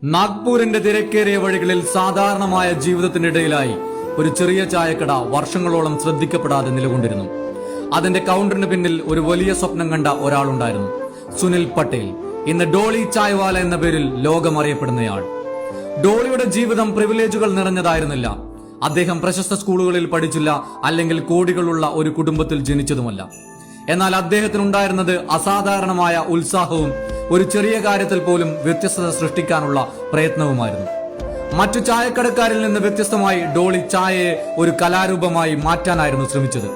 നാഗ്പൂരിന്റെ തിരക്കേറിയ വഴികളിൽ സാധാരണമായ ജീവിതത്തിനിടയിലായി ഒരു ചെറിയ ചായക്കട വർഷങ്ങളോളം ശ്രദ്ധിക്കപ്പെടാതെ നിലകൊണ്ടിരുന്നു. അതിന്റെ കൗണ്ടറിന് പിന്നിൽ ഒരു വലിയ സ്വപ്നം കണ്ട ഒരാളുണ്ടായിരുന്നു. സുനിൽ പട്ടേൽ, ഇന്ന് ഡോളി ചായ്വാല എന്ന പേരിൽ ലോകമറിയപ്പെടുന്നയാൾ. ഡോളിയുടെ ജീവിതം പ്രിവിലേജുകൾ നിറഞ്ഞതായിരുന്നില്ല. അദ്ദേഹം പ്രശസ്ത സ്കൂളുകളിൽ പഠിച്ചില്ല, അല്ലെങ്കിൽ കോടികളുള്ള ഒരു കുടുംബത്തിൽ ജനിച്ചതുമല്ല. എന്നാൽ അദ്ദേഹത്തിനുണ്ടായിരുന്നത് അസാധാരണമായ ഉത്സാഹവും ഒരു ചെറിയ കാര്യത്തിൽ പോലും വ്യത്യസ്തത സൃഷ്ടിക്കാനുള്ള പ്രയത്നവുമായിരുന്നു. മറ്റു ചായക്കടക്കാരിൽ നിന്ന് വ്യത്യസ്തമായി ഡോളി ചായയെ ഒരു കലാരൂപമായി മാറ്റാനായിരുന്നു ശ്രമിച്ചത്.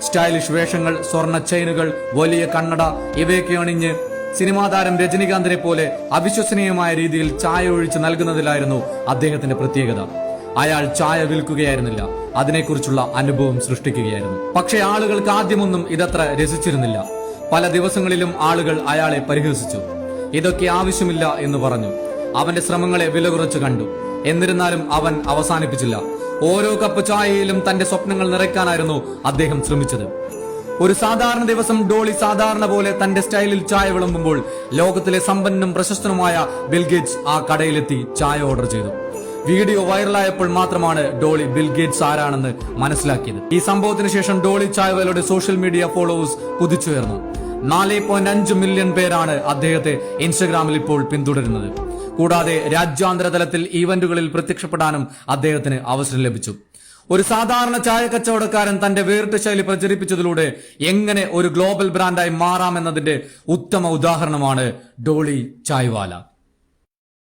സ്റ്റൈലിഷ് വേഷങ്ങൾ, സ്വർണ്ണ ചെയിനുകൾ, വലിയ കണ്ണട ഇവയൊക്കെ അണിഞ്ഞ് സിനിമാ താരം രജനികാന്തിനെ പോലെ അവിശ്വസനീയമായ രീതിയിൽ ചായ ഒഴിച്ച് നൽകുന്നതിലായിരുന്നു അദ്ദേഹത്തിന്റെ പ്രത്യേകത. അയാൾ ചായ വിൽക്കുകയായിരുന്നില്ല, അതിനെക്കുറിച്ചുള്ള അനുഭവം സൃഷ്ടിക്കുകയായിരുന്നു. പക്ഷേ ആളുകൾക്ക് ആദ്യമൊന്നും ഇതത്ര രസിച്ചിരുന്നില്ല. പല ദിവസങ്ങളിലും ആളുകൾ അയാളെ പരിഹസിച്ചു. ഇതൊക്കെ ആവശ്യമില്ല എന്ന് പറഞ്ഞു. അവന്റെ ശ്രമങ്ങളെ വില കുറച്ച് കണ്ടു. എന്നിരുന്നാലും അവൻ അവസാനിപ്പിച്ചില്ല. ഓരോ കപ്പ് ചായയിലും തന്റെ സ്വപ്നങ്ങൾ നിറയ്ക്കാനായിരുന്നു അദ്ദേഹം ശ്രമിച്ചത്. ഒരു സാധാരണ ദിവസം ഡോളി സാധാരണ പോലെ തന്റെ സ്റ്റൈലിൽ ചായ വിളമ്പുമ്പോൾ ലോകത്തിലെ സമ്പന്നനും പ്രശസ്തനുമായ ബിൽഗേറ്റ്സ് ആ കടയിലെത്തി ചായ ഓർഡർ ചെയ്തു. വീഡിയോ വൈറലായപ്പോൾ മാത്രമാണ് ഡോളി ബിൽഗേറ്റ്സ് ആരാണെന്ന് മനസ്സിലാക്കിയത്. ഈ സംഭവത്തിന് ശേഷം ഡോളി ചായ്വാലയുടെ സോഷ്യൽ മീഡിയ ഫോളോവേഴ്സ് കുതിച്ചുയർന്നു. 4.5 മില്യൺ പേരാണ് അദ്ദേഹത്തെ ഇൻസ്റ്റഗ്രാമിൽ ഇപ്പോൾ പിന്തുടരുന്നത്. കൂടാതെ രാജ്യാന്തര തലത്തിൽ ഈവന്റുകളിൽ പ്രത്യക്ഷപ്പെടാനും അദ്ദേഹത്തിന് അവസരം ലഭിച്ചു. ഒരു സാധാരണ ചായ കച്ചവടക്കാരൻ തന്റെ വേറിട്ട ശൈലി പ്രചരിപ്പിച്ചതിലൂടെ എങ്ങനെ ഒരു ഗ്ലോബൽ ബ്രാൻഡായി മാറാമെന്നതിന്റെ ഉത്തമ ഉദാഹരണമാണ് ഡോളി ചായ്വാല.